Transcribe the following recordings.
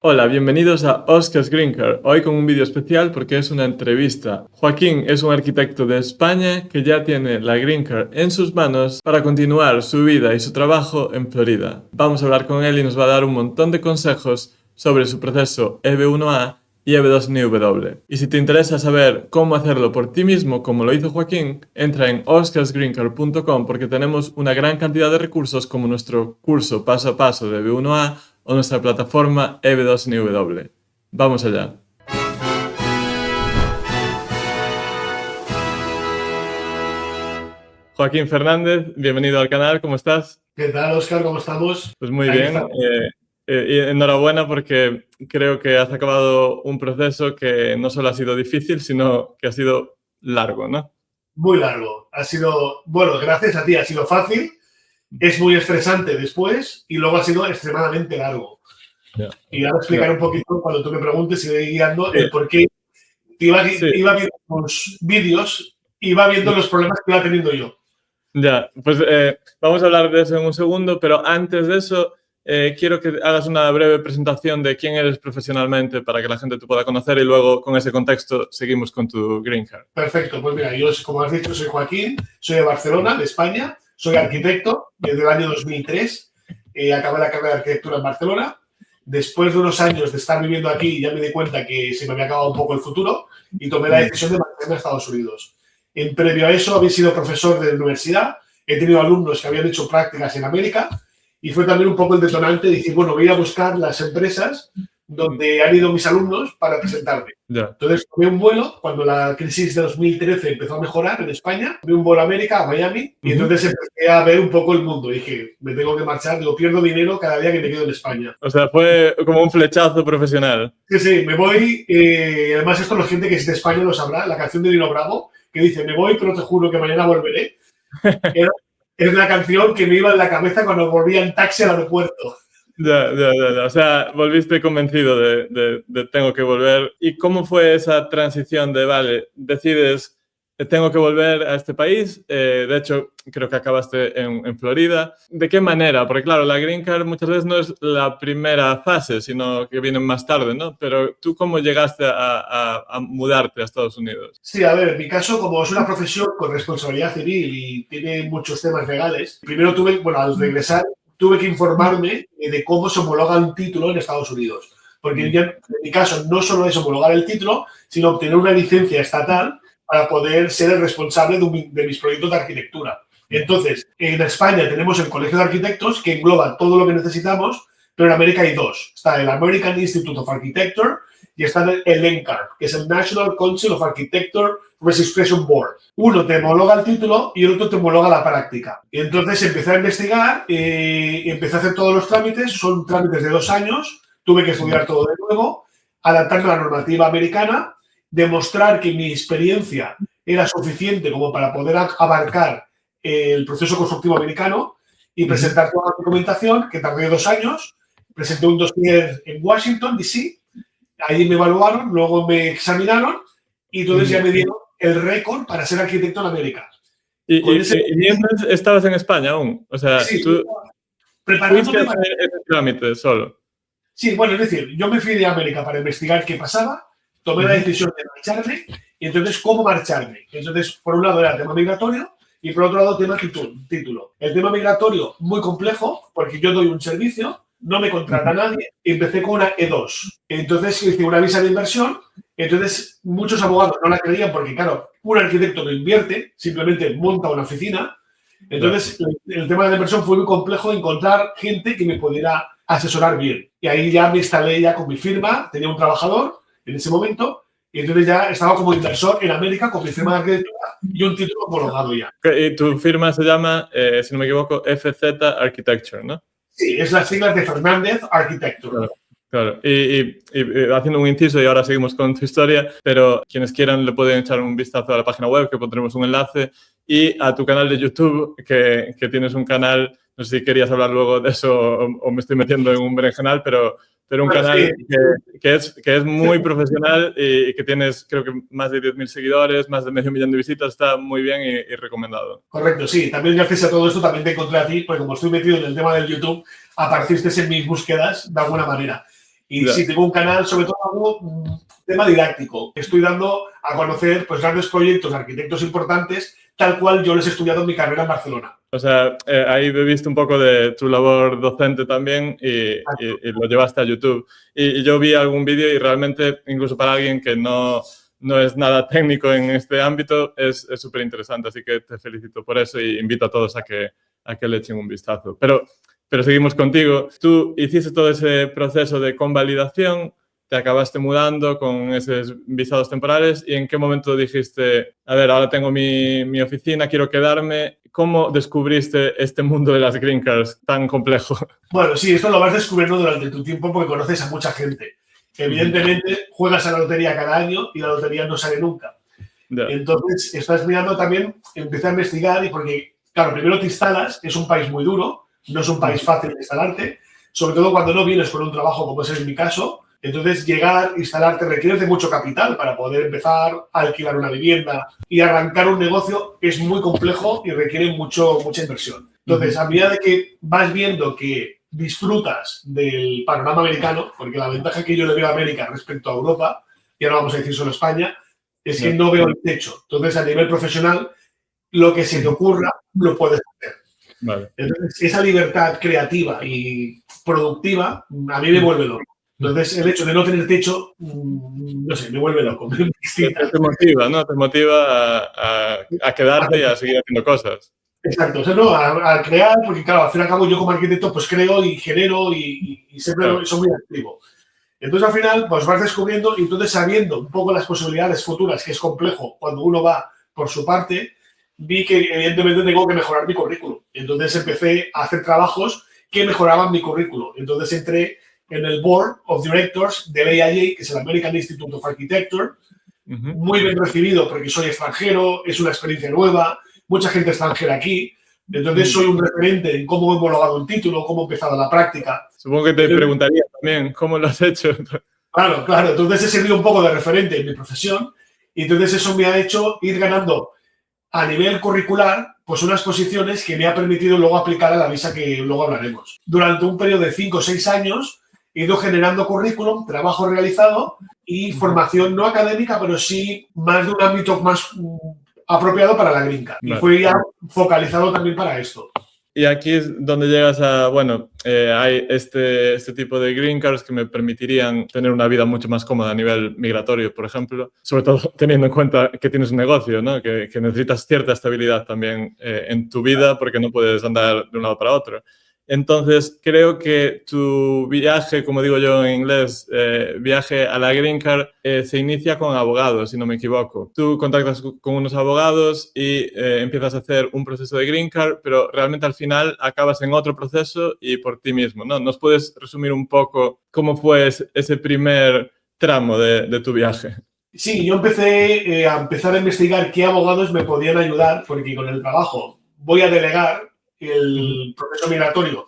Hola, bienvenidos a Oscars Green Card. Hoy con un vídeo especial porque es una entrevista. Joaquín es un arquitecto de España que ya tiene la Green Card en sus manos para continuar su vida y su trabajo en Florida. Vamos a hablar con él y nos va a dar un montón de consejos sobre su proceso EB1A y EB2NW. Y si te interesa saber cómo hacerlo por ti mismo, como lo hizo Joaquín, entra en oscarsgreencard.com porque tenemos una gran cantidad de recursos como nuestro curso paso a paso de EB1A o nuestra plataforma EB2NW. Vamos allá. Joaquín Fernández, bienvenido al canal, ¿cómo estás? ¿Qué tal, Óscar? ¿Cómo estamos? Pues muy Ahí bien. estamos. Y enhorabuena porque creo que has acabado un proceso que no solo ha sido difícil, sino que ha sido largo, ¿no? Muy largo. Ha sido, bueno, gracias a ti, ha sido fácil. Es muy estresante después y luego ha sido extremadamente largo. Ya. Y ahora explicaré un poquito, cuando tú me preguntes, iré guiando Sí. el por qué iba Sí. viendo los vídeos, iba viendo los problemas que iba teniendo yo. Ya, pues vamos a hablar de eso en un segundo, pero antes de eso quiero que hagas una breve presentación de quién eres profesionalmente para que la gente te pueda conocer y luego con ese contexto seguimos con tu Green Card. Perfecto, pues mira, yo, como has dicho, soy Joaquín, soy de Barcelona, de España, soy arquitecto desde el año 2003, acabé la carrera de arquitectura en Barcelona. Después de unos años de estar viviendo aquí, ya me di cuenta que se me había acabado un poco el futuro y tomé la decisión de marcharme a Estados Unidos. En previo a eso, había sido profesor de la universidad, he tenido alumnos que habían hecho prácticas en América y fue también un poco el detonante de decir, bueno, voy a buscar las empresas donde han ido mis alumnos para presentarme. Ya. Entonces, tomé un vuelo cuando la crisis de 2013 empezó a mejorar en España. Tomé un vuelo a América, a Miami, y entonces empecé a ver un poco el mundo. Dije, me tengo que marchar, digo, pierdo dinero cada día que me quedo en España. O sea, fue como un flechazo profesional. Sí, sí, me voy. Además, esto la gente que es de España lo sabrá. La canción de Nino Bravo, que dice, me voy, pero te juro que mañana volveré. Es la canción que me iba en la cabeza cuando volvía en taxi al aeropuerto. Ya. O sea, volviste convencido de tengo que volver. ¿Y cómo fue esa transición de, vale, decides, tengo que volver a este país? De hecho, creo que acabaste en Florida. ¿De qué manera? Porque claro, la Green Card muchas veces no es la primera fase, sino que vienen más tarde, ¿no? Pero ¿tú cómo llegaste a mudarte a Estados Unidos? Sí, a ver, en mi caso, como es una profesión con responsabilidad civil y tiene muchos temas legales, primero tuve, bueno, al regresar, tuve que informarme de cómo se homologa un título en Estados Unidos. Porque en mi caso no solo es homologar el título, sino obtener una licencia estatal para poder ser el responsable de mis proyectos de arquitectura. Entonces, en España tenemos el Colegio de Arquitectos que engloba todo lo que necesitamos, pero en América hay dos. Está el American Institute of Architecture y está el NCAR, que es el National Council of Architecture Registration Board. Uno te homologa el título y el otro te homologa la práctica. Y entonces empecé a investigar, empecé a hacer todos los trámites, son trámites de 2 años, tuve que estudiar todo de nuevo, adaptarme a la normativa americana, demostrar que mi experiencia era suficiente como para poder abarcar el proceso constructivo americano y presentar toda la documentación, que tardé 2 años. Presenté un dossier en Washington, D.C., ahí me evaluaron, luego me examinaron y entonces ya me dieron el récord para ser arquitecto en América. ¿Y mientras estabas en España aún? O sea, sí, tú preparándome fuiste a hacer ese trámite solo. Sí, bueno, es decir, yo me fui de América para investigar qué pasaba, tomé la decisión de marcharme y entonces, ¿cómo marcharme? Entonces, por un lado era el tema migratorio y por otro lado tema título. El tema migratorio, muy complejo, porque yo doy un servicio, no me contrata nadie, y empecé con una E2. Entonces hice una visa de inversión, entonces muchos abogados no la creían porque, claro, un arquitecto no invierte, simplemente monta una oficina. Entonces, el tema de la inversión fue muy complejo encontrar gente que me pudiera asesorar bien. Y ahí ya me instalé ya con mi firma, tenía un trabajador en ese momento, y entonces ya estaba como inversor en América con mi firma de arquitectura y un título homologado ya. Y tu firma se llama, si no me equivoco, FZ Architecture, ¿no? Sí, es las siglas de Fernández Architecture. Claro. Y haciendo un inciso y ahora seguimos con tu historia, pero quienes quieran le pueden echar un vistazo a la página web, que pondremos un enlace, y a tu canal de YouTube, que tienes un canal, no sé si querías hablar luego de eso o me estoy metiendo en un berenjenal, pero un canal que es muy profesional y que tienes, creo que más de 10.000 seguidores, más de 500.000 de visitas, está muy bien y recomendado. Correcto, sí. También gracias a todo esto también te encontré a ti, porque como estoy metido en el tema del YouTube, apareciste en mis búsquedas de alguna manera. Y sí, tengo un canal, sobre todo un tema didáctico. Estoy dando a conocer pues, grandes proyectos de arquitectos importantes, tal cual yo les he estudiado en mi carrera en Barcelona. O sea, ahí he visto un poco de tu labor docente también y lo llevaste a YouTube. Y yo vi algún vídeo y realmente, incluso para alguien que no es nada técnico en este ámbito, es súper interesante. Así que te felicito por eso y invito a todos a que le echen un vistazo. Pero seguimos contigo. Tú hiciste todo ese proceso de convalidación, te acabaste mudando con esos visados temporales y ¿en qué momento dijiste, a ver, ahora tengo mi oficina, quiero quedarme? ¿Cómo descubriste este mundo de las green cards tan complejo? Bueno, sí, esto lo vas descubriendo durante tu tiempo porque conoces a mucha gente. Evidentemente, juegas a la lotería cada año y la lotería no sale nunca. Yeah. Entonces, estás mirando también, empecé a investigar y porque, claro, primero te instalas, es un país muy duro, no es un país fácil de instalarte, sobre todo cuando no vienes con un trabajo como es en mi caso. Entonces, llegar, instalarte, requieres de mucho capital para poder empezar a alquilar una vivienda y arrancar un negocio es muy complejo y requiere mucha inversión. Entonces, a medida de que vas viendo que disfrutas del panorama americano, porque la ventaja que yo le veo a América respecto a Europa, y ahora vamos a decir solo España, es que no veo el techo. Entonces, a nivel profesional, lo que se te ocurra, lo puedes hacer. Vale. Entonces, esa libertad creativa y productiva a mí me vuelve loco. Entonces, el hecho de no tener techo, no sé, me vuelve loco. Te motiva, ¿no? Te motiva a quedarte y a seguir haciendo cosas. Exacto, o sea, no, a crear, porque claro, al fin y al cabo yo como arquitecto pues creo y genero y siempre soy muy activo. Entonces, al final, pues vas descubriendo y entonces sabiendo un poco las posibilidades futuras, que es complejo cuando uno va por su parte, vi que evidentemente tengo que mejorar mi currículum. Entonces empecé a hacer trabajos que mejoraban mi currículum. Entonces entré en el Board of Directors del AIA, que es el American Institute of Architecture, muy bien recibido porque soy extranjero, es una experiencia nueva, mucha gente extranjera aquí, entonces soy un referente en cómo he homologado un título, cómo he empezado la práctica. Supongo que te preguntaría también, ¿cómo lo has hecho? Claro, entonces he servido un poco de referente en mi profesión y entonces eso me ha hecho ir ganando a nivel curricular pues unas posiciones que me ha permitido luego aplicar a la visa que luego hablaremos. Durante un periodo de 5 o 6 años he ido generando currículum, trabajo realizado y formación no académica, pero sí más de un ámbito más apropiado para la green card. Vale. Y fue ya focalizado también para esto. Y aquí es donde llegas a, bueno, hay este tipo de green cards que me permitirían tener una vida mucho más cómoda a nivel migratorio, por ejemplo, sobre todo teniendo en cuenta que tienes un negocio, ¿no? Que necesitas cierta estabilidad también en tu vida porque no puedes andar de un lado para otro. Entonces, creo que tu viaje, como digo yo en inglés, viaje a la Green Card, se inicia con abogados, si no me equivoco. Tú contactas con unos abogados y empiezas a hacer un proceso de Green Card, pero realmente al final acabas en otro proceso y por ti mismo, ¿no? ¿Nos puedes resumir un poco cómo fue ese primer tramo de tu viaje? Sí, yo empecé a investigar qué abogados me podían ayudar, porque con el trabajo voy a delegar el proceso migratorio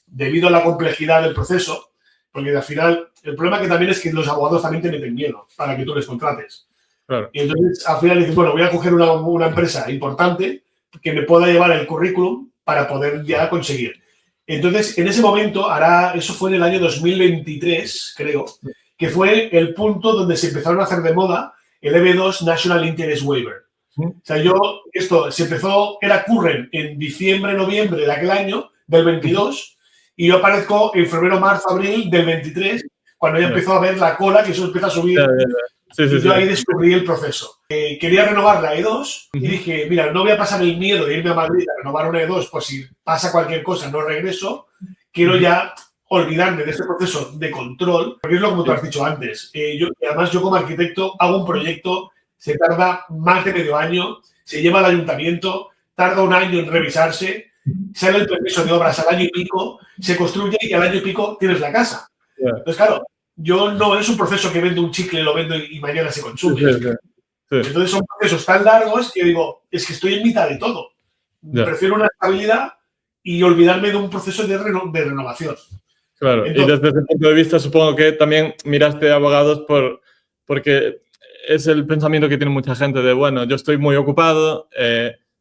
debido a la complejidad del proceso, porque al final el problema que también es que los abogados también te meten miedo para que tú les contrates. Claro. Y entonces al final dices, bueno, voy a coger una empresa importante que me pueda llevar el currículum para poder ya conseguir. Entonces, en ese momento, eso fue en el año 2023, creo, que fue el punto donde se empezaron a hacer de moda el EB2 National Interest Waiver. O sea, esto se empezó, era current en diciembre, noviembre de aquel año, del 22, y yo aparezco en febrero, marzo, abril del 23, cuando ya empezó a ver la cola, que eso empieza a subir. Y yo ahí descubrí el proceso. Quería renovar la E2 y dije, mira, no voy a pasar el miedo de irme a Madrid a renovar una E2, por si pasa cualquier cosa, no regreso. Quiero ya olvidarme de este proceso de control, porque es lo que tú has dicho antes. Además, yo como arquitecto hago un proyecto, se tarda más de medio año, se lleva al ayuntamiento, tarda un año en revisarse, sale el permiso de obras al año y pico, se construye y al año y pico tienes la casa. Entonces, claro, no es un proceso que vendo un chicle, lo vendo y mañana se consume. Entonces son procesos tan largos que digo, es que estoy en mitad de todo. Prefiero una estabilidad y olvidarme de un proceso de renovación. Claro, entonces, y desde ese punto de vista supongo que también miraste a abogados porque es el pensamiento que tiene mucha gente de, bueno, yo estoy muy ocupado,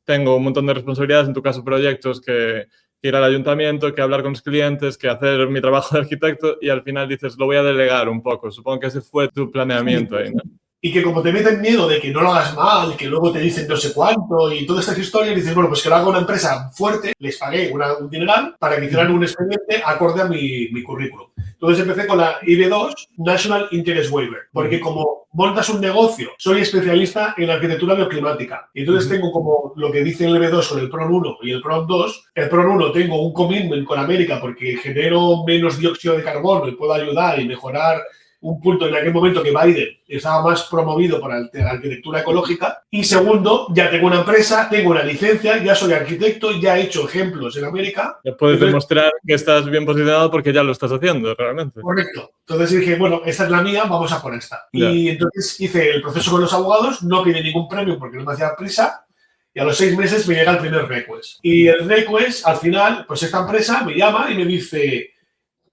tengo un montón de responsabilidades, en tu caso proyectos que que ir al ayuntamiento, que hablar con los clientes, que hacer mi trabajo de arquitecto y al final dices, lo voy a delegar un poco. Supongo que ese fue tu planeamiento ahí, ¿no? Y que como te meten miedo de que no lo hagas mal, que luego te dicen no sé cuánto y todas estas historias, dices, bueno, pues que lo haga una empresa fuerte, les pagué un dineral para que hicieran un expediente acorde a mi currículum. Entonces empecé con la IB2, National Interest Waiver, porque como montas un negocio, soy especialista en arquitectura bioclimática. Y entonces tengo como lo que dice el IB2 con el PRON 1 y el PRON 2. El PRON 1 tengo un commitment con América porque genero menos dióxido de carbono y puedo ayudar y mejorar un punto en aquel momento que Biden estaba más promovido por la arquitectura ecológica. Y segundo, ya tengo una empresa, tengo una licencia, ya soy arquitecto, ya he hecho ejemplos en América. Ya puedes demostrar que estás bien posicionado porque ya lo estás haciendo realmente. Correcto. Entonces dije, bueno, esta es la mía, vamos a por esta. Y entonces hice el proceso con los abogados, no pide ningún premio porque no me hacía prisa. Y a los 6 meses me llega el primer request. Y el request, al final, pues esta empresa me llama y me dice...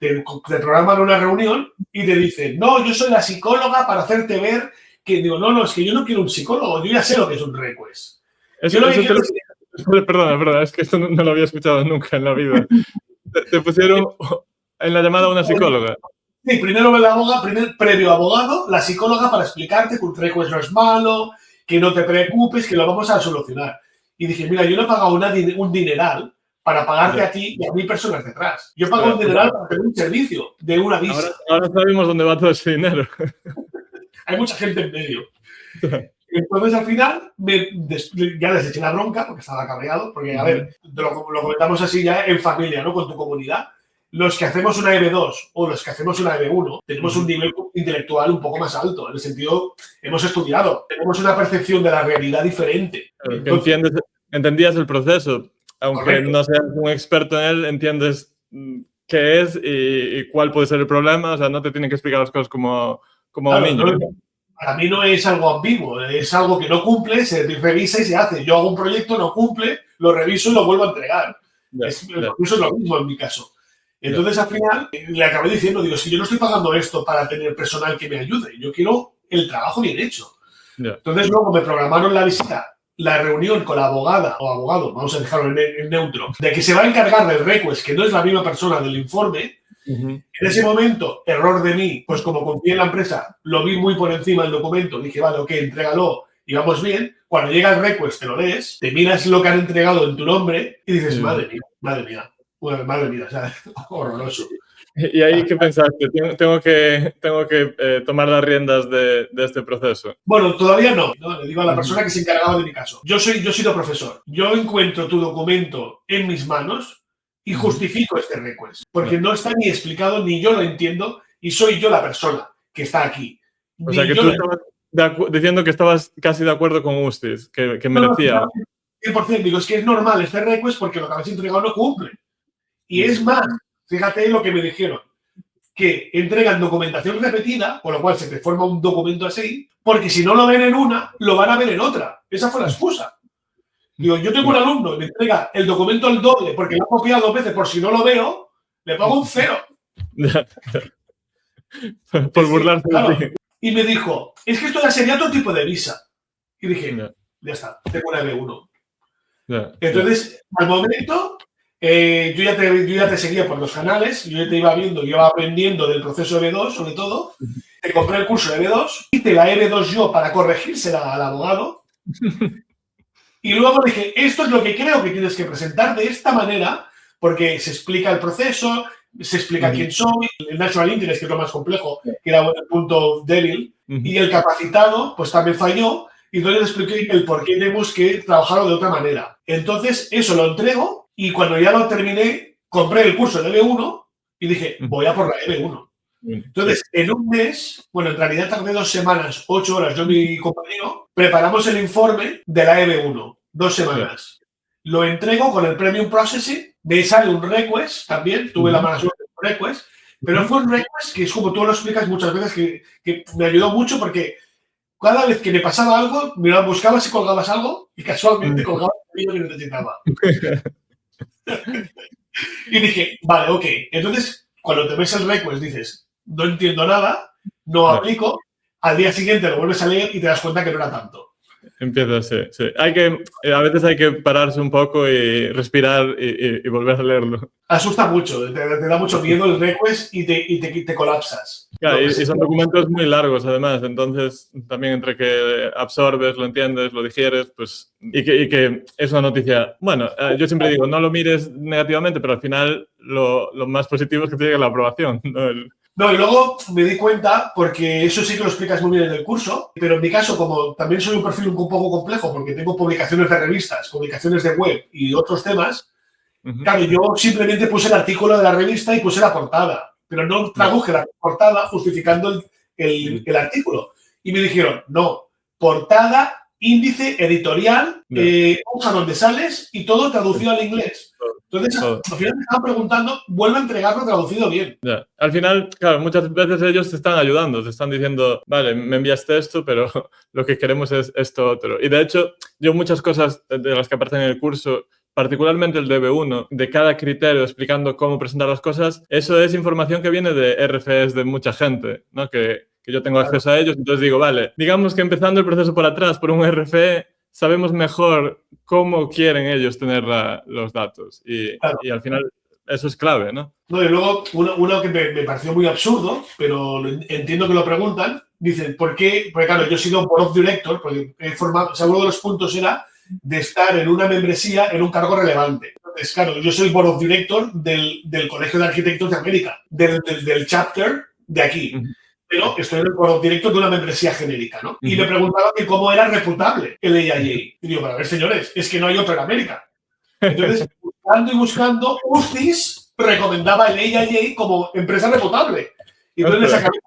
Te programan una reunión y te dicen, no, yo soy la psicóloga para hacerte ver que, digo, no, es que yo no quiero un psicólogo, yo ya sé lo que es un request. Perdona, es que esto no lo había escuchado nunca en la vida. Te pusieron en la llamada una psicóloga. Sí, primero la abogada, previo abogado, la psicóloga para explicarte que un request no es malo, que no te preocupes, que lo vamos a solucionar. Y dije, mira, yo no he pagado un dineral para pagarte a ti y a 1000 personas detrás. Yo pago un dineral para tener un servicio de una visa. Ahora sabemos dónde va todo ese dinero. Hay mucha gente en medio. Entonces, al final, ya les eché la bronca porque estaba cabreado. Porque, a ver, lo comentamos así ya en familia, ¿no? Con tu comunidad. Los que hacemos una EB2 o los que hacemos una EB1 tenemos un nivel intelectual un poco más alto. En el sentido, hemos estudiado, tenemos una percepción de la realidad diferente. Entonces, entendías el proceso. Aunque no seas un experto en él, entiendes qué es y cuál puede ser el problema. O sea, no te tienen que explicar las cosas como claro, un niño. Para mí no es algo ambiguo, es algo que no cumple, se revisa y se hace. Yo hago un proyecto, no cumple, lo reviso y lo vuelvo a entregar. Eso es lo mismo en mi caso. Entonces, al final, le acabé diciendo, digo, si yo no estoy pagando esto para tener personal que me ayude, yo quiero el trabajo bien hecho. Entonces, luego me programaron la visita, la reunión con la abogada o abogado, vamos a dejarlo en neutro, de que se va a encargar del request, que no es la misma persona del informe. En ese momento, error de mí, pues como confié en la empresa, lo vi muy por encima del documento, dije, vale, ok, entrégalo y vamos bien. Cuando llega el request, te lo lees, te miras lo que han entregado en tu nombre y dices, madre mía, o sea, horroroso. ¿Y ahí qué pensaste? ¿Tengo que tomar las riendas de este proceso? Bueno, todavía no. Le digo a la persona que se encargaba de mi caso. Yo he sido profesor. Yo encuentro tu documento en mis manos y justifico este request. Porque no está ni explicado, ni yo lo entiendo, y soy yo la persona que está aquí. O sea, que tú estabas diciendo que estabas casi de acuerdo con Ustis, que merecía... 100%. Digo, es que es normal este request porque lo que habéis entregado no cumple. Y es más, fíjate lo que me dijeron, que entregan documentación repetida, con lo cual se te forma un documento así, porque si no lo ven en una, lo van a ver en otra. Esa fue la excusa. Digo, yo tengo un alumno y me entrega el documento al doble porque lo ha copiado 2 veces, por si no lo veo, le pago un 0. Por burlarse de ti. Y me dijo, es que esto ya sería otro tipo de visa. Y dije, ya está, tengo una EB1. Entonces, al momento... yo ya te seguía por los canales, yo ya te iba viendo, yo iba aprendiendo del proceso EB2, sobre todo. Te compré el curso de EB2, hice la EB2 yo para corregírsela al abogado. Y luego dije, esto es lo que creo que tienes que presentar de esta manera, porque se explica el proceso, se explica quién soy, el National Interest, que es lo más complejo, que era el punto débil, y el capacitado, pues también falló, y entonces le expliqué el por qué tenemos que trabajarlo de otra manera. Entonces, eso lo entrego. Y cuando ya lo terminé, compré el curso de EB1 y dije, voy a por la EB1. Entonces, en un mes, bueno, en realidad tardé 2 semanas, 8 horas, yo y mi compañero, preparamos el informe de la EB1, 2 semanas. Lo entrego con el Premium Processing, me sale un request también, tuve la mala suerte de un request, pero fue un request que es como tú lo explicas muchas veces, que me ayudó mucho porque cada vez que me pasaba algo, me buscabas si colgabas algo y casualmente colgaba el vídeo que necesitaba. Y dije, vale, ok. Entonces, cuando te ves el request dices, no entiendo nada, no aplico, al día siguiente lo vuelves a leer y te das cuenta que no era tanto. Empieza así, sí. A veces hay que pararse un poco y respirar y volver a leerlo. Asusta mucho, te da mucho miedo el request y te colapsas. Claro, y son documentos muy largos además, entonces también entre que absorbes, lo entiendes, lo digieres, pues, y que es una noticia. Bueno, yo siempre digo, no lo mires negativamente, pero al final lo más positivo es que te llegue la aprobación, ¿no? No, y luego me di cuenta, porque eso sí que lo explicas muy bien en el curso, pero en mi caso, como también soy un perfil un poco complejo, porque tengo publicaciones de revistas, publicaciones de web y otros temas, claro, yo simplemente puse el artículo de la revista y puse la portada, pero no traduje la portada justificando el artículo. Y me dijeron, no, portada, índice editorial, hoja donde sales y todo traducido al inglés. Entonces, al final me estaban preguntando, vuelve a entregarlo traducido bien. Ya. Al final, claro, muchas veces ellos te están ayudando, te están diciendo, vale, me enviaste esto, pero lo que queremos es esto otro. Y de hecho, yo muchas cosas de las que aparecen en el curso, particularmente el DB1, de cada criterio explicando cómo presentar las cosas, eso es información que viene de RFEs de mucha gente, ¿no? Que yo tengo acceso a ellos, entonces digo, vale, digamos que empezando el proceso por atrás, por un RFE, sabemos mejor cómo quieren ellos tener los datos. Y al final eso es clave, ¿no? No, y luego uno que me pareció muy absurdo, pero entiendo que lo preguntan, dicen, ¿por qué? Porque claro, yo he sido board of director, porque he formado, o sea, uno de los puntos era de estar en una membresía en un cargo relevante. Entonces, claro, yo soy board of director del Colegio de Arquitectos de América, del chapter de aquí. Pero estoy en el board of director de una membresía genérica, ¿no? Y me preguntaban que cómo era reputable el AIA. Y digo, para ver, señores, es que no hay otro en América. Entonces, buscando, UCIS recomendaba el AIA como empresa reputable. Y entonces les acabé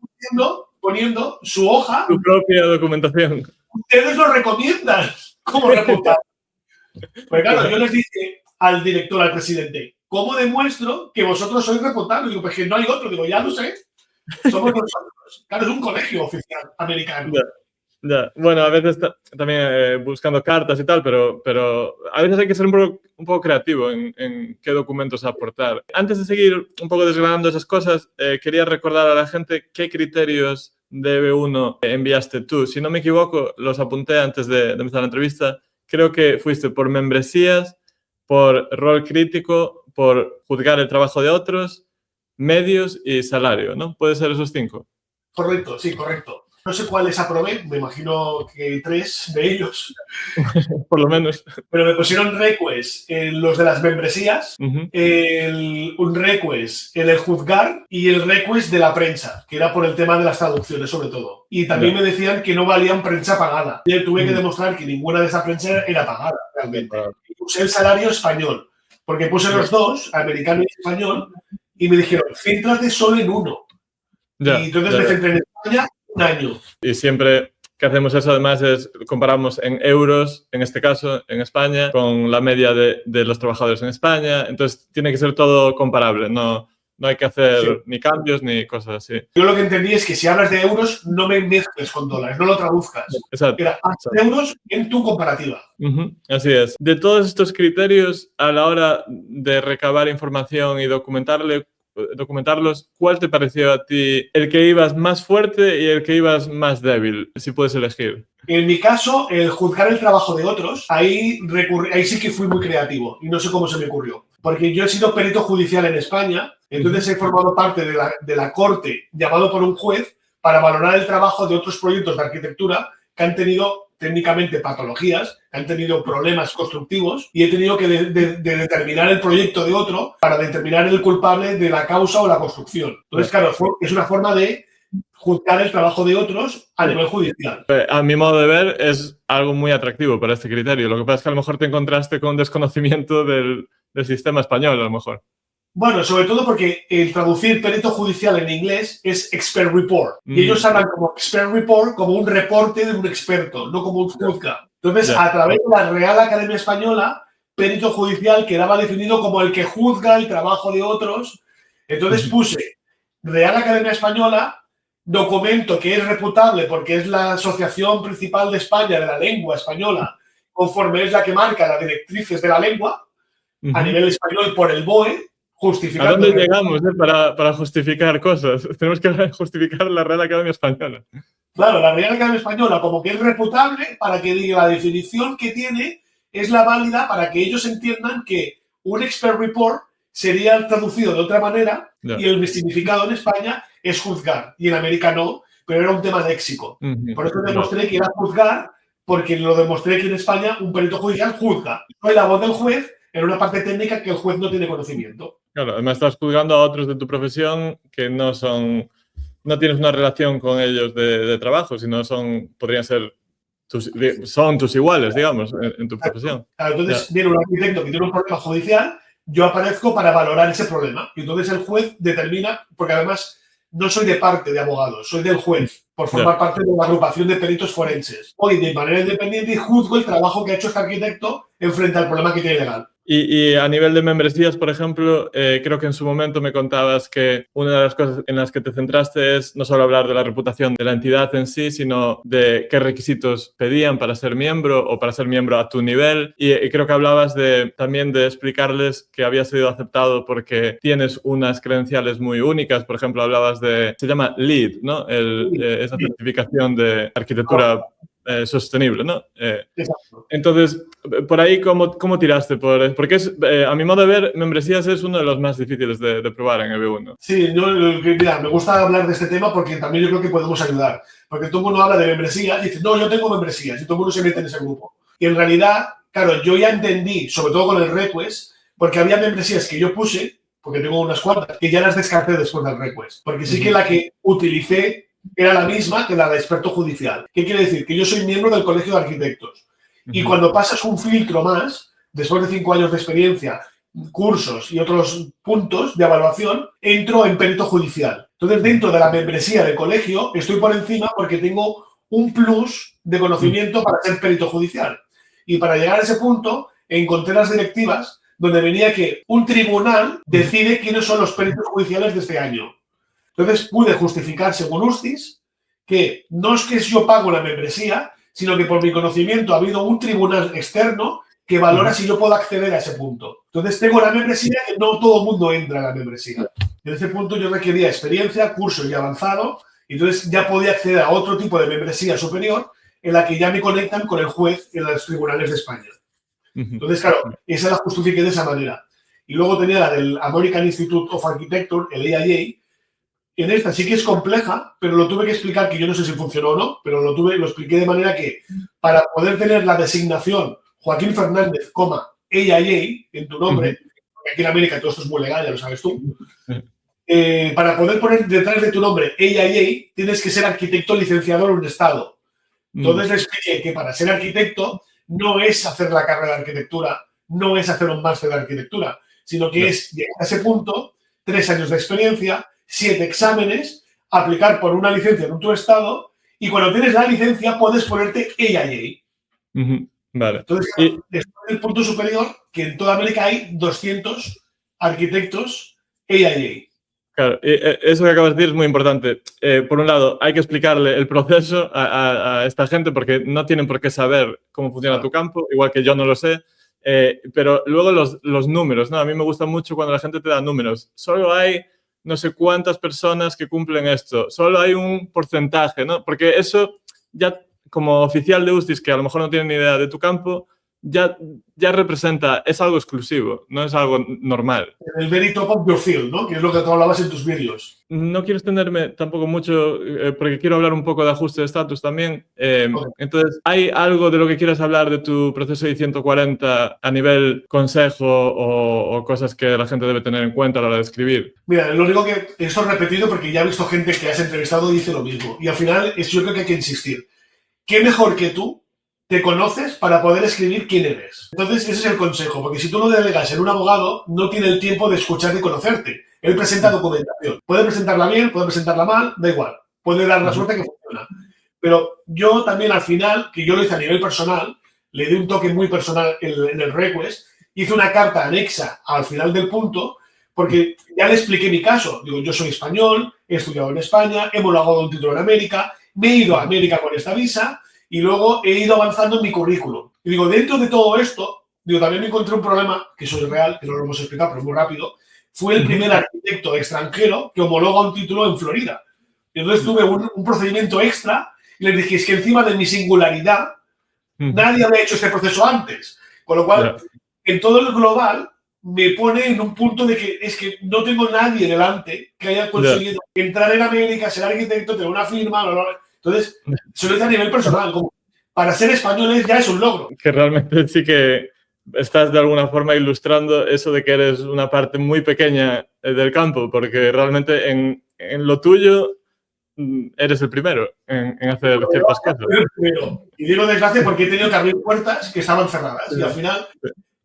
poniendo su hoja. Tu propia documentación. Ustedes lo recomiendan como reputable. Pues claro, yo les dije al director, al presidente, ¿cómo demuestro que vosotros sois reputables? Digo, pues que no hay otro. Digo, ya lo sé. Somos nosotros. Claro, es un colegio oficial americano. Ya. Bueno, a veces también buscando cartas y tal, pero a veces hay que ser un poco creativo en qué documentos aportar. Antes de seguir un poco desgranando esas cosas, quería recordar a la gente qué criterios de B1 enviaste tú. Si no me equivoco, los apunté antes de empezar la entrevista. Creo que fuiste por membresías, por rol crítico, por juzgar el trabajo de otros, medios y salario, ¿no? ¿Puede ser esos 5? Correcto, sí, correcto. No sé cuáles aprobé, me imagino que 3 de ellos. Por lo menos. Pero me pusieron request en los de las membresías, un request en el juzgar y el request de la prensa, que era por el tema de las traducciones sobre todo. Y también me decían que no valían prensa pagada. Y tuve que demostrar que ninguna de esa prensa era pagada realmente. Y puse el salario español, porque puse los dos, americano y español, y me dijeron, céntrate solo en uno. Y entonces me centré en España un año. Y siempre que hacemos eso, además, es comparamos en euros, en este caso, en España, con la media de los trabajadores en España. Entonces, tiene que ser todo comparable. No hay que hacer ni cambios ni cosas así. Yo lo que entendí es que si hablas de euros, no me mezcles con dólares, no lo traduzcas. Exacto. Era euros en tu comparativa. Así es. De todos estos criterios, a la hora de recabar información y documentarlos, ¿cuál te pareció a ti el que ibas más fuerte y el que ibas más débil, si puedes elegir? En mi caso, el juzgar el trabajo de otros, ahí sí que fui muy creativo y no sé cómo se me ocurrió. Porque yo he sido perito judicial en España, entonces he formado parte de la corte llamado por un juez para valorar el trabajo de otros proyectos de arquitectura que han tenido técnicamente patologías, que han tenido problemas constructivos y he tenido que determinar el proyecto de otro para determinar el culpable de la causa o la construcción. Entonces, claro, es una forma de juzgar el trabajo de otros a nivel judicial. A mi modo de ver, es algo muy atractivo para este criterio. Lo que pasa es que a lo mejor te encontraste con un desconocimiento del sistema español, a lo mejor. Bueno, sobre todo porque el traducir perito judicial en inglés es expert report. Y ellos hablan como expert report, como un reporte de un experto, no como un juzga. Entonces, a través de la Real Academia Española, perito judicial quedaba definido como el que juzga el trabajo de otros. Entonces puse Real Academia Española, documento que es reputable porque es la asociación principal de España de la lengua española, conforme es la que marca las directrices de la lengua a nivel español por el BOE. ¿A dónde llegamos para justificar cosas? Tenemos que justificar la Real Academia Española. Claro, la Real Academia Española como que es reputable para que diga la definición que tiene es la válida para que ellos entiendan que un expert report sería traducido de otra manera y el significado en España es juzgar y en América no, pero era un tema léxico. Por eso demostré que era juzgar, porque lo demostré que en España un perito judicial juzga. Soy la voz del juez en una parte técnica que el juez no tiene conocimiento. Claro, además estás juzgando a otros de tu profesión que no son, no tienes una relación con ellos de trabajo, sino podrían ser son tus iguales, digamos, en tu profesión. Claro, entonces viene un arquitecto que tiene un problema judicial, yo aparezco para valorar ese problema. Y entonces el juez determina, porque además no soy de parte de abogados, soy del juez, por formar parte de la agrupación de peritos forenses. Hoy, de manera independiente, juzgo el trabajo que ha hecho este arquitecto en frente al problema que tiene legal. Y a nivel de membresías, por ejemplo, creo que en su momento me contabas que una de las cosas en las que te centraste es no solo hablar de la reputación de la entidad en sí, sino de qué requisitos pedían para ser miembro o para ser miembro a tu nivel. Y creo que hablabas también de explicarles que habías sido aceptado porque tienes unas credenciales muy únicas. Por ejemplo, hablabas se llama LEED, ¿no? Esa certificación de arquitectura sostenible, ¿no? Entonces, por ahí, ¿cómo tiraste? Porque a mi modo de ver, membresías es uno de los más difíciles de probar en EB1. Sí, mira, me gusta hablar de este tema porque también yo creo que podemos ayudar. Porque todo el mundo habla de membresías y dice, no, yo tengo membresías, y todo el mundo se mete en ese grupo. Y en realidad, claro, yo ya entendí, sobre todo con el request, porque había membresías que yo puse, porque tengo unas cuantas, que ya las descarté después del request. Porque sí que la que utilicé era la misma que la de experto judicial. ¿Qué quiere decir? Que yo soy miembro del Colegio de Arquitectos. Y cuando pasas un filtro más, después de 5 años de experiencia, cursos y otros puntos de evaluación, entro en perito judicial. Entonces, dentro de la membresía del colegio, estoy por encima porque tengo un plus de conocimiento para ser perito judicial. Y para llegar a ese punto, encontré las directivas donde venía que un tribunal decide quiénes son los peritos judiciales de este año. Entonces, pude justificar, según USCIS, que no es que yo pago la membresía, sino que por mi conocimiento ha habido un tribunal externo que valora si yo puedo acceder a ese punto. Entonces, tengo la membresía que no todo el mundo entra en la membresía. En ese punto yo requería experiencia, curso y avanzado, y entonces ya podía acceder a otro tipo de membresía superior en la que ya me conectan con el juez en los tribunales de España. Entonces, claro, esa la justifiqué de esa manera. Y luego tenía la del American Institute of Architecture, el AIA. En esta sí que es compleja, pero lo tuve que explicar, que yo no sé si funcionó o no, pero lo expliqué de manera que para poder tener la designación Joaquín Fernández, AIA en tu nombre, porque aquí en América todo esto es muy legal, ya lo sabes tú, para poder poner detrás de tu nombre AIA tienes que ser arquitecto licenciado en un estado. Entonces le expliqué que para ser arquitecto no es hacer la carrera de arquitectura, no es hacer un máster de arquitectura, sino que es llegar a ese punto, 3 años de experiencia, 7 exámenes, aplicar por una licencia en tu estado y cuando tienes la licencia puedes ponerte AIA. Vale. Entonces, es el punto superior que en toda América hay 200 arquitectos AIA. Claro, eso que acabas de decir es muy importante. Por un lado, hay que explicarle el proceso a esta gente porque no tienen por qué saber cómo funciona tu campo, igual que yo no lo sé. Pero luego los números, ¿no? A mí me gusta mucho cuando la gente te da números. Solo hay no sé cuántas personas que cumplen esto. Solo hay un porcentaje, ¿no? Porque eso ya como oficial de USCIS, que a lo mejor no tiene ni idea de tu campo, ya representa, es algo exclusivo, no es algo normal. El very top of your field, ¿no? Que es lo que tú hablabas en tus vídeos. No quiero extenderme tampoco mucho porque quiero hablar un poco de ajuste de estatus también. Entonces, ¿hay algo de lo que quieras hablar de tu proceso de I-140 a nivel consejo o cosas que la gente debe tener en cuenta a la hora de escribir? Mira, lo único que esto es repetido porque ya he visto gente que has entrevistado y dice lo mismo. Y al final yo creo que hay que insistir. ¿Qué mejor que tú te conoces para poder escribir quién eres? Entonces, ese es el consejo, porque si tú lo delegas en un abogado, no tiene el tiempo de escuchar y conocerte. Él presenta documentación. Puede presentarla bien, puede presentarla mal, da igual. Puede dar la suerte que funciona. Pero yo también al final, que yo lo hice a nivel personal, le di un toque muy personal en el request, hice una carta anexa al final del punto, porque ya le expliqué mi caso. Digo, yo soy español, he estudiado en España, he homologado un título en América, me he ido a América con esta visa y luego he ido avanzando en mi currículum. Y digo, dentro de todo esto, también me encontré un problema, que eso es real, que no lo hemos explicado, pero muy rápido. Fue el primer arquitecto extranjero que homologa un título en Florida. Y entonces tuve un procedimiento extra les dije, es que encima de mi singularidad, nadie había hecho este proceso antes. Con lo cual, en todo el global, me pone en un punto de que es que no tengo nadie delante que haya conseguido entrar en América, ser arquitecto, tener una firma, bla, bla, bla. Entonces, solo es a nivel personal. Como para ser españoles ya es un logro. Que realmente sí que estás de alguna forma ilustrando eso de que eres una parte muy pequeña del campo, porque realmente en lo tuyo eres el primero en hacer ciertas cosas. Y digo desgracia porque he tenido que abrir puertas que estaban cerradas y al final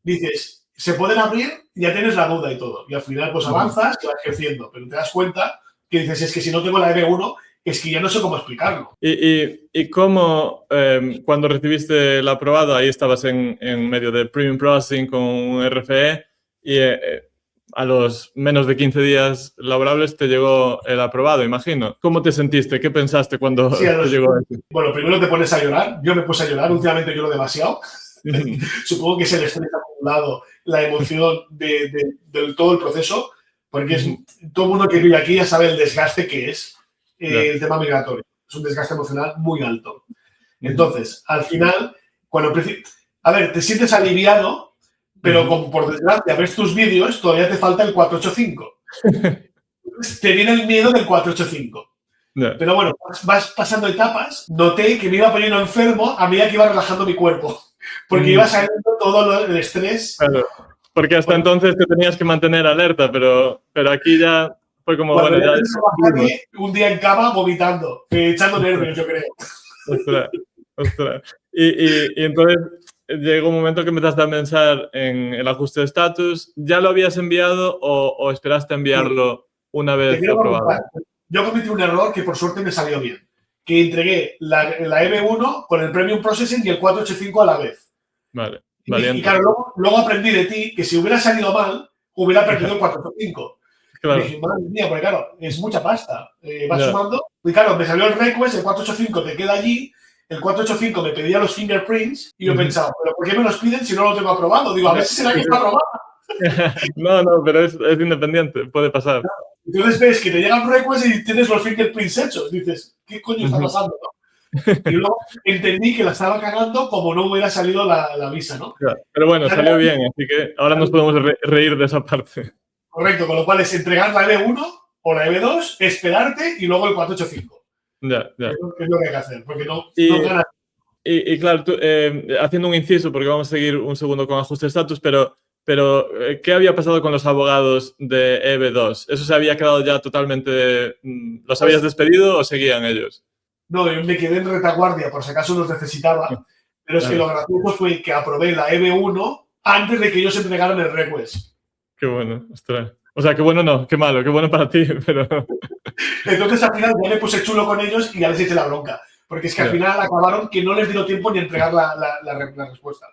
dices, se pueden abrir, ya tienes la duda y todo. Y al final pues avanzas y vas creciendo, pero te das cuenta que dices, es que si no tengo la EB1, es que ya no sé cómo explicarlo. ¿Y cómo, cuando recibiste el aprobado, ahí estabas en medio de Premium Processing con un RFE y a los menos de 15 días laborables te llegó el aprobado, imagino? ¿Cómo te sentiste? ¿Qué pensaste cuando te llegó eso? Bueno, primero te pones a llorar. Yo me puse a llorar. Últimamente lloro demasiado. Supongo que es el estrés acumulado, la emoción de todo el proceso, porque es, todo el mundo que vive aquí ya sabe el desgaste que es el tema migratorio. Es un desgaste emocional muy alto. Entonces, al final, a ver, te sientes aliviado, pero como por desgracia ves tus vídeos, todavía te falta el 485. Entonces, te viene el miedo del 485. Pero bueno, vas pasando etapas. Noté que me iba poniendo enfermo a medida que iba relajando mi cuerpo, porque iba saliendo todo el estrés. Claro, porque hasta entonces te tenías que mantener alerta, pero aquí ya fue como, bueno, ya... Un día en cama vomitando, echando nervios, yo creo. Ostras. Y entonces llegó un momento que empezaste a pensar en el ajuste de estatus. ¿Ya lo habías enviado o esperaste a enviarlo una vez aprobado? Yo cometí un error que por suerte me salió bien. Que entregué la EB1 con el Premium Processing y el 485 a la vez. Vale. Y claro, luego aprendí de ti que si hubiera salido mal, hubiera perdido el 485. Claro. Y dije, madre mía, porque claro, es mucha pasta. Vas sumando. Y claro, me salió el request, el 485 te queda allí. El 485 me pedía los fingerprints y yo pensaba, ¿pero por qué me los piden si no lo tengo aprobado? Digo, a ver si será que está aprobado. No, pero es independiente, puede pasar. Entonces ves que te llegan requests y tienes los fingerprints hechos. Dices, ¿qué coño está pasando? ¿No? Y luego entendí que la estaba cagando como no hubiera salido la visa, ¿no? Claro, pero bueno, salió bien, así que ahora nos podemos reír de esa parte. Correcto, con lo cual es entregar la EB1 o la EB2, esperarte y luego el 485. Ya. Es lo que hay que hacer, porque no ganas. Y claro, tú, haciendo un inciso, porque vamos a seguir un segundo con ajuste de estatus, pero ¿qué había pasado con los abogados de EB2? ¿Eso se había quedado ya totalmente... ¿Los habías despedido o seguían ellos? No, yo me quedé en retaguardia por si acaso los necesitaba, pero es que lo gracioso fue que aprobé la EB1 antes de que ellos entregaran el request. Qué bueno, ostras. O sea, qué bueno no, qué malo, qué bueno para ti, pero... Entonces al final ya me puse chulo con ellos y ya les eché la bronca, porque es que al final acabaron que no les dio tiempo ni entregar la respuesta.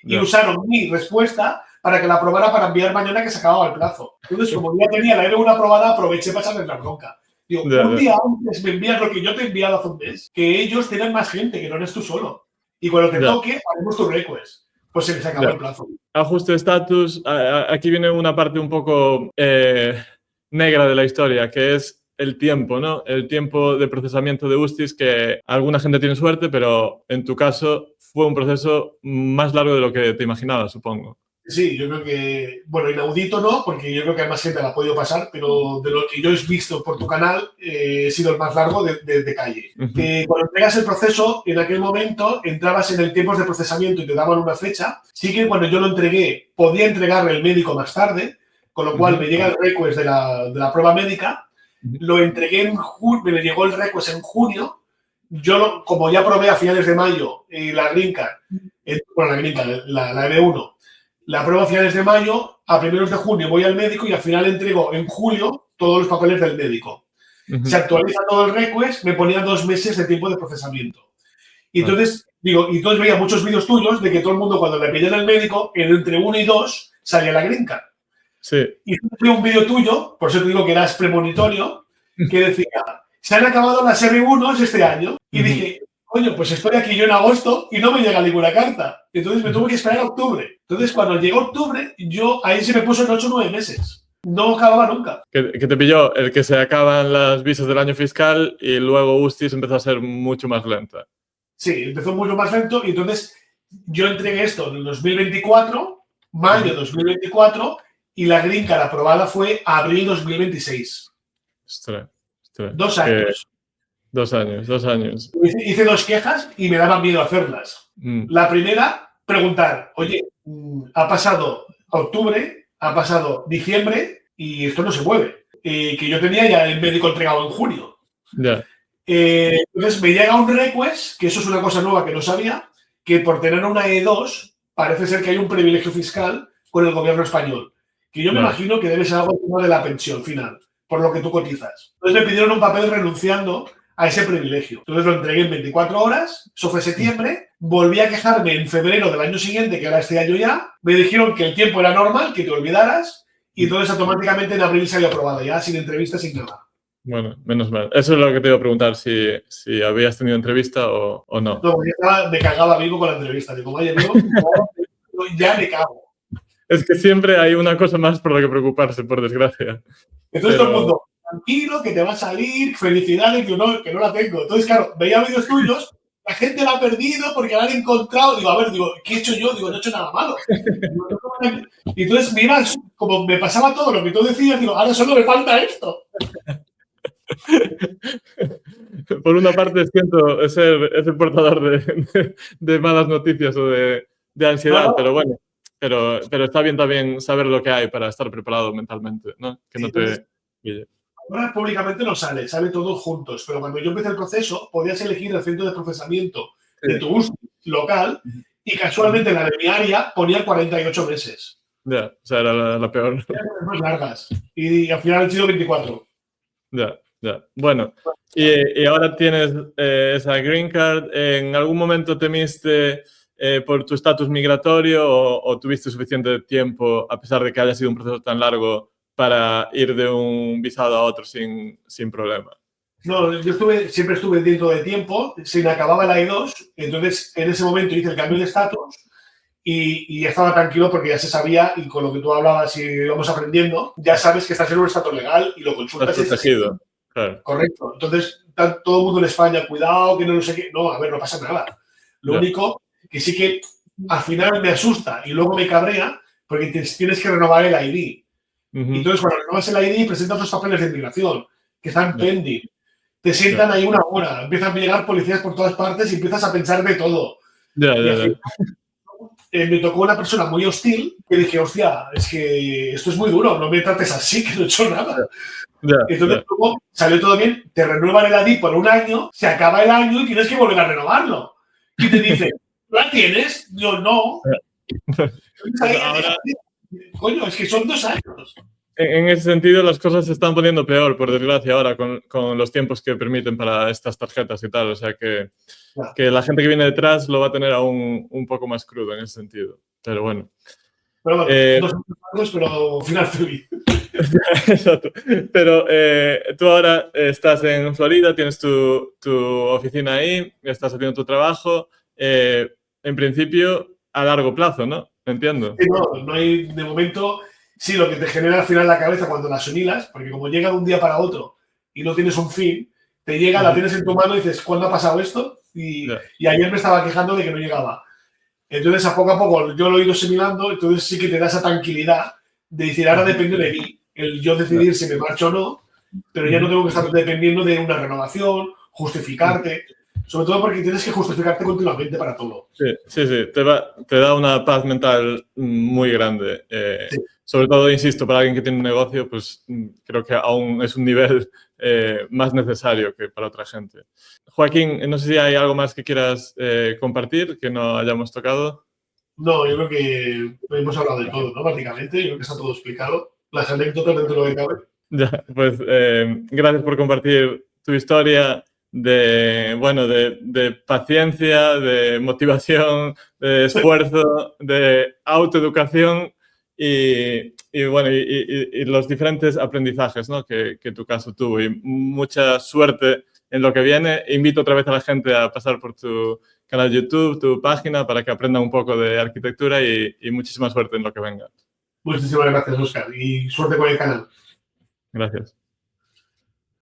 Y usaron mi respuesta para que la aprobara para enviar mañana que se acababa el plazo. Entonces, como ya tenía la EB1 aprobada, aproveché para echarles la bronca. Digo, un día antes me envías lo que yo te he enviado hace un mes, que ellos tienen más gente, que no eres tú solo. Y cuando te toque, haremos tu request. Pues se les acabó el plazo. Ajuste de estatus, aquí viene una parte un poco negra de la historia, que es el tiempo, ¿no? El tiempo de procesamiento de USTIS, que alguna gente tiene suerte, pero en tu caso fue un proceso más largo de lo que te imaginabas, supongo. Sí, yo creo que, bueno, inaudito no, porque yo creo que a más gente la ha podido pasar, pero de lo que yo he visto por tu canal, he sido el más largo de calle. Cuando entregas el proceso, en aquel momento entrabas en el tiempo de procesamiento y te daban una fecha. Sí que cuando yo lo entregué, podía entregarle el médico más tarde, con lo cual me llega el request de la prueba médica. Lo entregué en junio, me llegó el request en junio. Yo, como ya probé a finales de mayo la Green Card, bueno, la Green Card, la EB1, la prueba a finales de mayo, a primeros de junio voy al médico y al final entrego en julio todos los papeles del médico. Se actualiza todo el request, me ponía 2 meses de tiempo de procesamiento. Y entonces, entonces veía muchos vídeos tuyos de que todo el mundo cuando le pillan al médico, entre 1 y 2 salía la Green Card. Sí. Y vi un vídeo tuyo, por eso te digo que eras premonitorio, que decía, se han acabado las R1 este año. Y dije, coño, pues estoy aquí yo en agosto y no me llega ninguna carta. Entonces me tuve que esperar a octubre. Entonces, cuando llegó octubre, ahí se me puso en 8 o 9 meses. no acababa nunca. Que te pilló el que se acaban las visas del año fiscal y luego USTIS empezó a ser mucho más lenta. Sí, empezó mucho más lento y entonces yo entregué esto en el 2024, mayo de 2024, y la Green Card aprobada fue abril 2026. Ostras. 2 años. 2 años, 2 años. Hice 2 quejas y me daba miedo hacerlas. La primera, preguntar, oye, ha pasado octubre, ha pasado diciembre y esto no se mueve. Que yo tenía ya el médico entregado en junio. Ya. Entonces me llega un request, que eso es una cosa nueva que no sabía, que por tener una E2 parece ser que hay un privilegio fiscal con el gobierno español. Que yo me imagino que debe ser algo como de la pensión final, por lo que tú cotizas. Entonces me pidieron un papel renunciando a ese privilegio. Entonces lo entregué en 24 horas, eso fue septiembre, volví a quejarme en febrero del año siguiente, que era este año ya, me dijeron que el tiempo era normal, que te olvidaras, y entonces automáticamente en abril salió aprobada, ya sin entrevista, sin nada. Bueno, menos mal. Eso es lo que te iba a preguntar, si habías tenido entrevista o no. No, me cagaba vivo con la entrevista. Digo, vaya, ya me cago. Es que siempre hay una cosa más por la que preocuparse, por desgracia. Entonces todo el mundo, tranquilo, que te va a salir, felicidades, que no la tengo. Entonces, claro, veía vídeos tuyos, la gente la ha perdido porque la han encontrado. Digo, a ver, ¿qué he hecho yo? Digo, no he hecho nada malo. Y entonces me iba, como me pasaba todo lo que tú decías, digo, ahora solo me falta esto. Por una parte siento ser el portador de malas noticias o de ansiedad, pero bueno, pero está bien también saber lo que hay para estar preparado mentalmente, ¿no? Que no te pille. Ahora públicamente no sale todos juntos, pero cuando yo empecé el proceso podías elegir el centro de procesamiento de tu uso local y casualmente la de mi área ponía 48 meses. Ya, o sea, era la peor. Más largas y al final han sido 24. Ya. Bueno, y ahora tienes esa Green Card. ¿En algún momento temiste por tu estatus migratorio o tuviste suficiente tiempo, a pesar de que haya sido un proceso tan largo, para ir de un visado a otro sin problema? No, yo siempre estuve dentro de tiempo, se me acababa la E2, entonces en ese momento hice el cambio de estatus y estaba tranquilo porque ya se sabía, y con lo que tú hablabas y íbamos aprendiendo, ya sabes que estás en un estatus legal y lo consultas. Estás protegido. Claro. Correcto. Entonces, todo el mundo en España, cuidado, que no sé qué. No, a ver, no pasa nada. Lo único que sí que al final me asusta y luego me cabrea porque tienes que renovar el ID. Entonces, cuando renovas el ID, presentas los papeles de inmigración que están pending. Te sientan ahí una hora, empiezan a llegar policías por todas partes y empiezas a pensar de todo. Me tocó una persona muy hostil que dije, hostia, es que esto es muy duro, no me trates así, que no he hecho nada. Entonces, luego salió todo bien, te renuevan el ID por un año, se acaba el año y tienes que volver a renovarlo. Y te dicen, ¿la tienes? Yo no. Ahora, coño, es que son 2 años. En ese sentido, las cosas se están poniendo peor, por desgracia, ahora con los tiempos que permiten para estas tarjetas y tal. O sea que la gente que viene detrás lo va a tener aún un poco más crudo en ese sentido. Pero bueno. Pero bueno, 2 años, pero final feliz. Exacto. Pero tú ahora estás en Florida, tienes tu oficina ahí, estás haciendo tu trabajo. En principio, a largo plazo, ¿no? Entiendo. Sí, no hay, de momento, sí, lo que te genera al final la cabeza cuando las unilas, porque como llega de un día para otro y no tienes un fin, te llega, la tienes en tu mano y dices, ¿cuándo ha pasado esto? Y ayer me estaba quejando de que no llegaba. Entonces, a poco yo lo he ido asimilando, entonces sí que te da esa tranquilidad de decir, ahora depende de mí, el yo decidir si me marcho o no, pero ya no tengo que estar dependiendo de una renovación, justificarte, sobre todo porque tienes que justificarte continuamente para todo. Sí, te da una paz mental muy grande. Sobre todo, insisto, para alguien que tiene un negocio, pues creo que aún es un nivel más necesario que para otra gente. Joaquín, no sé si hay algo más que quieras compartir que no hayamos tocado. No, yo creo que hemos hablado de todo, ¿no? Básicamente, yo creo que está todo explicado. Las anécdotas dentro de lo que cabe. Ya, pues gracias por compartir tu historia de paciencia, de motivación, de esfuerzo, de autoeducación y los diferentes aprendizajes, ¿no? que tu caso tuvo. Y mucha suerte en lo que viene. Invito otra vez a la gente a pasar por tu canal de YouTube, tu página, para que aprendan un poco de arquitectura y muchísima suerte en lo que venga. Muchísimas gracias, Óscar, y suerte con el canal. Gracias.